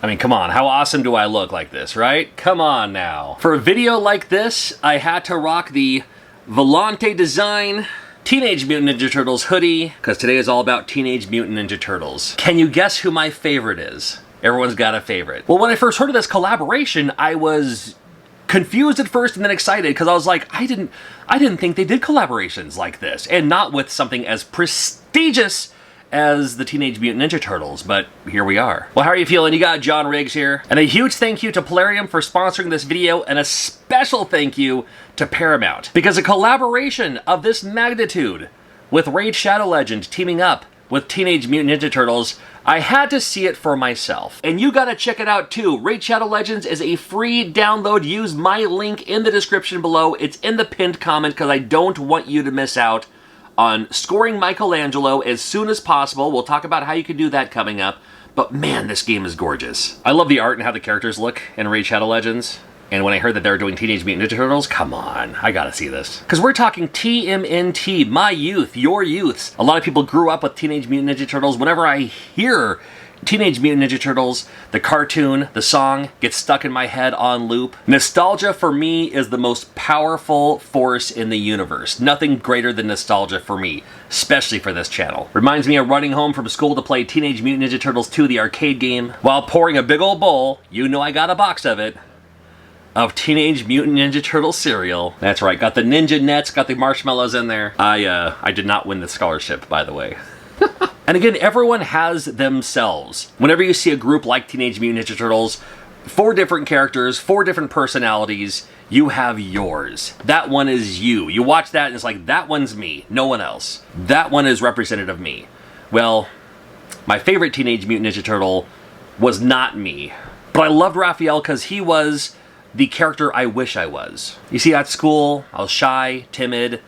I mean, come on, how awesome do I look like this, right? Come on now. For a video like this, I had to rock the Volante Design Teenage Mutant Ninja Turtles hoodie, because today is all about Teenage Mutant Ninja Turtles. Can you guess who my favorite is? Everyone's got a favorite. Well, when I first heard of this collaboration, I was confused at first and then excited, because I was like, I didn't think they did collaborations like this, and not with something as prestigious as the Teenage Mutant Ninja Turtles, but here we are. Well, how are you feeling? You got John Riggs here. And a huge thank you to Polarium for sponsoring this video, and a special thank you to Paramount, because a collaboration of this magnitude with Raid Shadow Legend teaming up with Teenage Mutant Ninja Turtles, I had to see it for myself. And you gotta check it out too. Raid Shadow Legends is a free download. Use my link in the description below. It's in the pinned comment because I don't want you to miss out on scoring Michelangelo as soon as possible. We'll talk about how you can do that coming up. But man, this game is gorgeous. I love the art and how the characters look in Raid Shadow Legends. And when I heard that they were doing Teenage Mutant Ninja Turtles, come on, I gotta see this. Because we're talking TMNT, my youth, your youths. A lot of people grew up with Teenage Mutant Ninja Turtles. Whenever I hear Teenage Mutant Ninja Turtles, the cartoon, the song, gets stuck in my head on loop. Nostalgia for me is the most powerful force in the universe. Nothing greater than nostalgia for me, especially for this channel. Reminds me of running home from school to play Teenage Mutant Ninja Turtles 2, the arcade game, while pouring a big old bowl, you know I got a box of it, of Teenage Mutant Ninja Turtle cereal. That's right, got the Ninja Nets, got the marshmallows in there. I did not win the scholarship, by the way. And again, everyone has themselves. Whenever you see a group like Teenage Mutant Ninja Turtles, 4 different characters, 4 different personalities, you have yours. That one is you. You watch that and it's like, that one's me, no one else. That one is representative of me. Well, my favorite Teenage Mutant Ninja Turtle was not me, but I loved Raphael because he was the character I wish I was. You see, at school, I was shy, timid,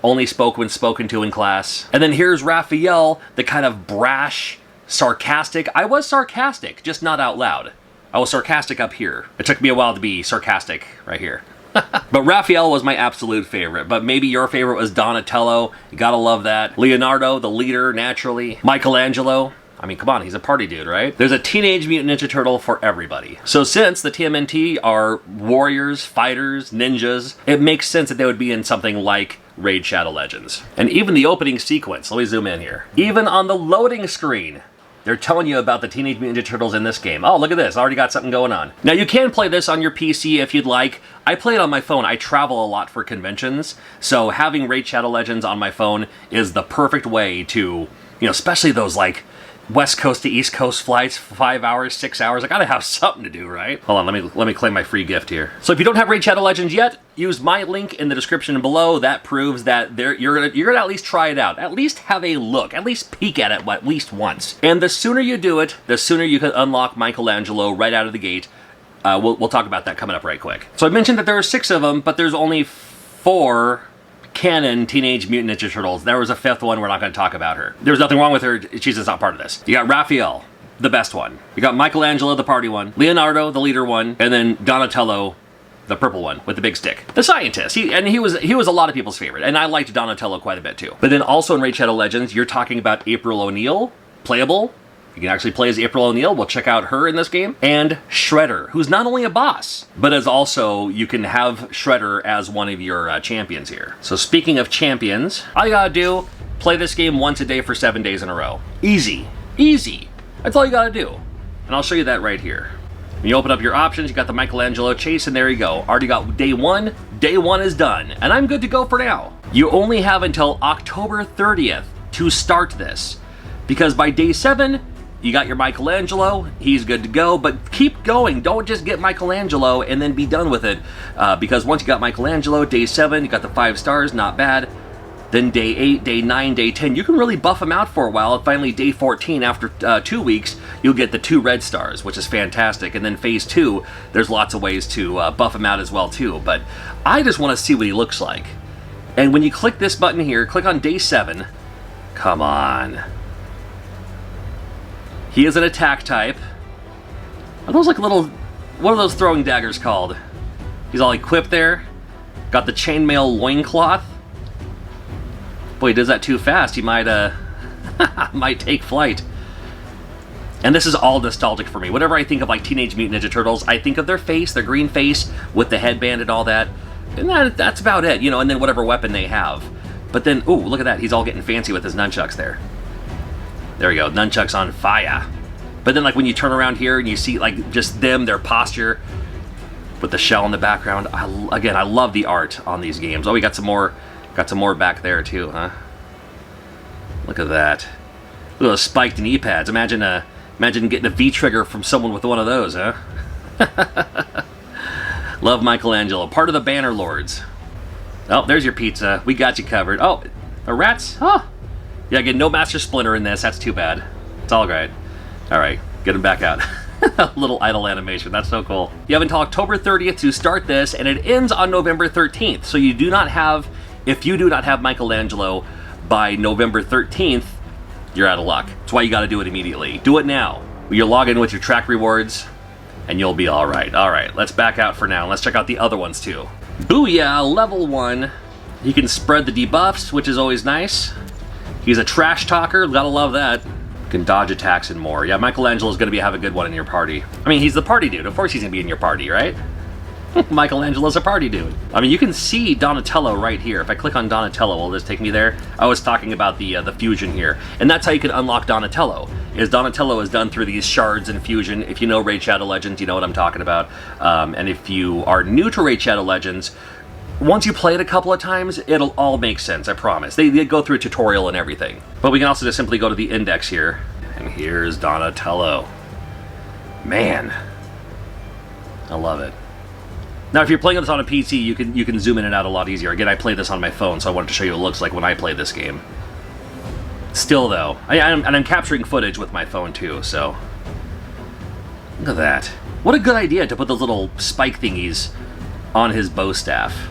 only spoke when spoken to in class. And then here's Raphael, the kind of brash, sarcastic. I was sarcastic, just not out loud. I was sarcastic up here. It took me a while to be sarcastic right here. But Raphael was my absolute favorite. But maybe your favorite was Donatello. You gotta love that. Leonardo, the leader, naturally. Michelangelo. I mean, come on, he's a party dude, right? There's a Teenage Mutant Ninja Turtle for everybody. So since the TMNT are warriors, fighters, ninjas, it makes sense that they would be in something like Raid Shadow Legends. And even the opening sequence, let me zoom in here. Even on the loading screen, they're telling you about the Teenage Mutant Ninja Turtles in this game. Oh, look at this, already got something going on. Now you can play this on your PC if you'd like. I play it on my phone. I travel a lot for conventions, so having Raid Shadow Legends on my phone is the perfect way to, you know, especially those like West Coast to East Coast flights, 5 hours, 6 hours. I gotta have something to do, right? Hold on, let me claim my free gift here. So if you don't have Raid Shadow Legends yet, use my link in the description below. That proves that you're gonna at least try it out. At least have a look. At least peek at it at least once. And the sooner you do it, the sooner you can unlock Michelangelo right out of the gate. We'll talk about that coming up right quick. So I mentioned that there are 6 of them, but there's only 4 canon Teenage Mutant Ninja Turtles. There was a 5th one, we're not going to talk about her. There's nothing wrong with her, she's just not part of this. You got Raphael, the best one. You got Michelangelo, the party one. Leonardo, the leader one. And then Donatello, the purple one with the big stick. The scientist. He was a lot of people's favorite. And I liked Donatello quite a bit too. But then also in Raid Shadow Legends, you're talking about April O'Neil, playable. You can actually play as April O'Neil. We'll check out her in this game. And Shredder, who's not only a boss, but as also, you can have Shredder as one of your champions here. So speaking of champions, all you gotta do, play this game once a day for 7 days in a row. Easy. Easy. That's all you gotta do. And I'll show you that right here. When you open up your options, you got the Michelangelo chase, and there you go. Already got day 1. Day 1 is done. And I'm good to go for now. You only have until October 30th to start this. Because by day 7, you got your Michelangelo, he's good to go, but keep going. Don't just get Michelangelo and then be done with it. Because once you got Michelangelo, day 7, you got the 5 stars, not bad. Then day 8, day 9, day 10, you can really buff him out for a while. And finally, day 14, after 2 weeks, you'll get the 2 red stars, which is fantastic. And then phase 2, there's lots of ways to buff him out as well too. But I just want to see what he looks like. And when you click this button here, click on day 7. Come on. He is an attack type. Are those like little, what are those throwing daggers called? He's all equipped there. Got the chainmail loincloth. Boy, he does that too fast. He might, might take flight. And this is all nostalgic for me. Whenever I think of like Teenage Mutant Ninja Turtles, I think of their face, their green face with the headband and all that. And that's about it, you know, and then whatever weapon they have. But then, ooh, look at that. He's all getting fancy with his nunchucks there. There we go, nunchucks on fire. But then like when you turn around here and you see like just them, their posture with the shell in the background. Again, I love the art on these games. Oh, we got some more back there too, huh? Look at that. Look at those spiked knee pads. Imagine getting a V-trigger from someone with one of those, huh? Love Michelangelo, part of the Banner Lords. Oh, there's your pizza. We got you covered. Oh, the rats? Oh. Yeah, again, no Master Splinter in this. That's too bad. It's all right. All right, get him back out. A little idle animation. That's so cool. You have until October 30th to start this, and it ends on November 13th. So you do not have, if you do not have Michelangelo by November 13th, you're out of luck. That's why you got to do it immediately. Do it now. You'll log in with your track rewards, and you'll be all right. All right, let's back out for now. Let's check out the other ones too. Booyah, level 1. He can spread the debuffs, which is always nice. He's a trash talker. Gotta love that. Can dodge attacks and more. Yeah, Michelangelo's gonna have a good one in your party. I mean, he's the party dude. Of course he's gonna be in your party, right? Michelangelo's a party dude. I mean, you can see Donatello right here. If I click on Donatello, will this take me there? I was talking about the fusion here. And that's how you can unlock Donatello. Donatello is done through these shards and fusion. If you know Raid Shadow Legends, you know what I'm talking about. And if you are new to Raid Shadow Legends, once you play it a couple of times, it'll all make sense, I promise. They go through a tutorial and everything. But we can also just simply go to the index here. And here's Donatello. Man. I love it. Now, if you're playing this on a PC, you can zoom in and out a lot easier. Again, I play this on my phone, so I wanted to show you what it looks like when I play this game. Still, though, I'm capturing footage with my phone, too, so... Look at that. What a good idea to put those little spike thingies on his bow staff.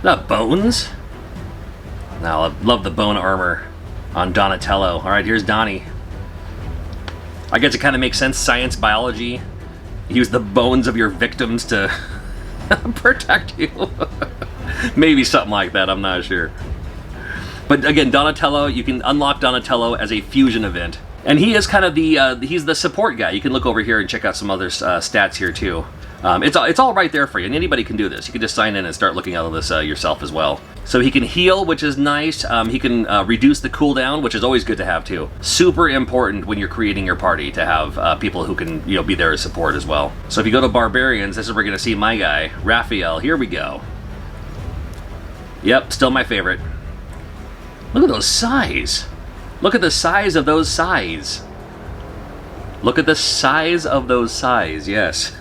Not bones? Now, I love the bone armor on Donatello. All right, here's Donnie. I guess it kind of makes sense. Science, biology. Use the bones of your victims to protect you. Maybe something like that, I'm not sure. But again, Donatello, you can unlock Donatello as a fusion event. And he is kind of the, he's the support guy. You can look over here and check out some other stats here too. It's all right there for you, and anybody can do this. You can just sign in and start looking at all this yourself as well. So he can heal, which is nice. He can reduce the cooldown, which is always good to have too. Super important when you're creating your party to have people who can be there as support as well. So if you go to Barbarians, this is where we're going to see my guy, Raphael. Here we go. Yep, still my favorite. Look at those size. Look at the size of those size. Look at the size of those size, yes.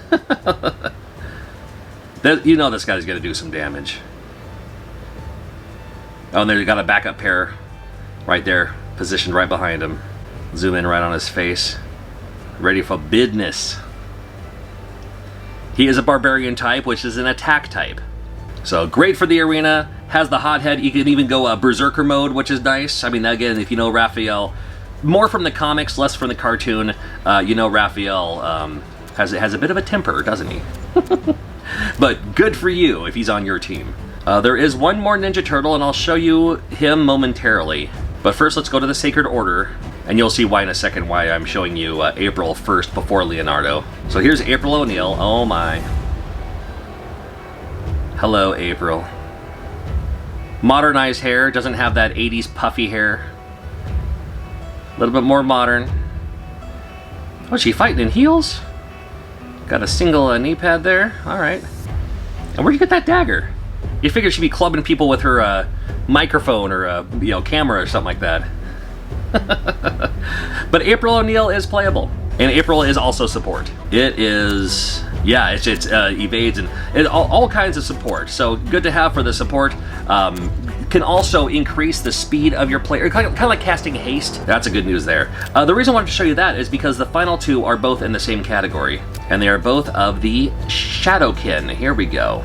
You know this guy's going to do some damage. Oh, and there you got a backup pair right there, positioned right behind him. Zoom in right on his face. Ready for business. He is a barbarian type, which is an attack type. So great for the arena, has the hothead. You can even go berserker mode, which is nice. I mean, again, if you know Raphael, more from the comics, less from the cartoon, you know Raphael has a bit of a temper, doesn't he? But good for you if he's on your team. There is one more Ninja Turtle, and I'll show you him momentarily. But first, let's go to the Sacred Order, and you'll see why in a second why I'm showing you April first before Leonardo. So here's April O'Neil. Oh my. Hello, April. Modernized hair, doesn't have that 80s puffy hair. A little bit more modern. Oh, is she fighting in heels? Got a single knee pad there. All right. And where'd you get that dagger? You figure she'd be clubbing people with her microphone or camera or something like that. But April O'Neil is playable, and April is also support. It is, yeah, it's evades and all kinds of support. So good to have for the support. Can also increase the speed of your player, kind of like casting haste. That's a good news there. The reason I wanted to show you that is because the final two are both in the same category, and they are both of the Shadowkin. Here we go.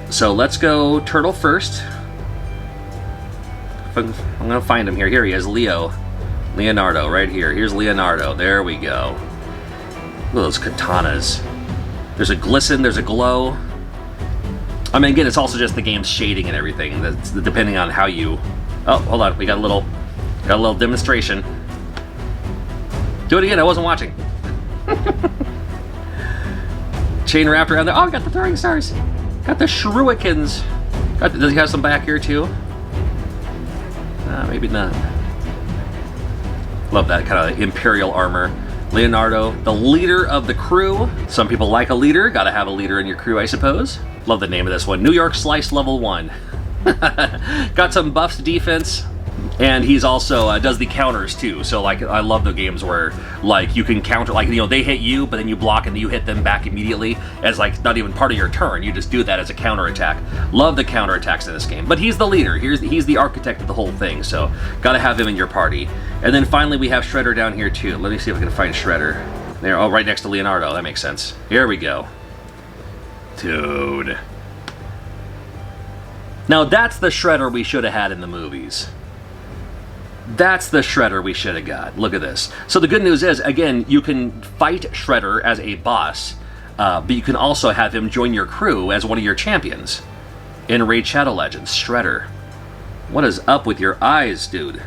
So let's go Turtle first. I'm gonna find him here. Here he is, Leonardo, right here. Here's Leonardo. There we go. Look at those katanas. There's a glisten, there's a glow. I mean, again, it's also just the game's shading and everything. That's depending on how you. Oh, hold on. We got a little demonstration. Do it again, I wasn't watching. Chain Raptor on there. Oh, got the throwing stars. Got the Shurikens. Does he have some back here too? Maybe not. Love that kind of Imperial armor. Leonardo, the leader of the crew. Some people like a leader. Gotta have a leader in your crew, I suppose. Love the name of this one. New York Slice Level 1. Got some buffs to defense. And he's also does the counters too. So like, I love the games where like you can counter, like, you know, they hit you, but then you block and you hit them back immediately as like not even part of your turn. You just do that as a counter attack. Love the counter attacks in this game. But he's the leader. He's the architect of the whole thing. So gotta have him in your party. And then finally we have Shredder down here too. Let me see if I can find Shredder. There, oh, right next to Leonardo. That makes sense. Here we go. Dude. Now that's the Shredder we should have had in the movies. That's the Shredder we should have got. Look at this. So the good news is, again, you can fight Shredder as a boss, but you can also have him join your crew as one of your champions. In Raid Shadow Legends, Shredder. What is up with your eyes, dude?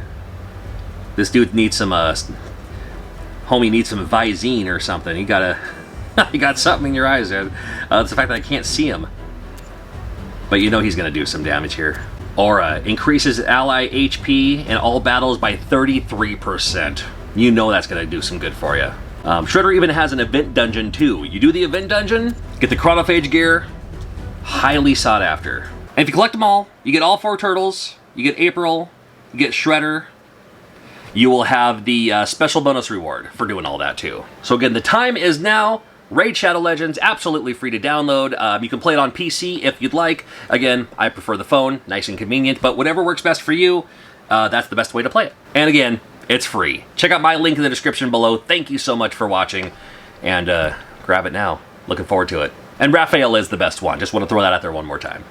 This dude needs some, homie needs some Visine or something. You got something in your eyes there. It's the fact that I can't see him. But you know he's going to do some damage here. Aura increases ally HP in all battles by 33%. You know that's going to do some good for you. Shredder even has an event dungeon too. You do the event dungeon, get the chronophage gear, highly sought after. And if you collect them all, you get all 4 turtles, you get April, you get Shredder, you will have the special bonus reward for doing all that too. So again, the time is now. Raid Shadow Legends, absolutely free to download. You can play it on PC if you'd like. Again, I prefer the phone, nice and convenient, but whatever works best for you, that's the best way to play it. And again, it's free. Check out my link in the description below. Thank you so much for watching, and grab it now. Looking forward to it. And Raphael is the best one. Just want to throw that out there one more time.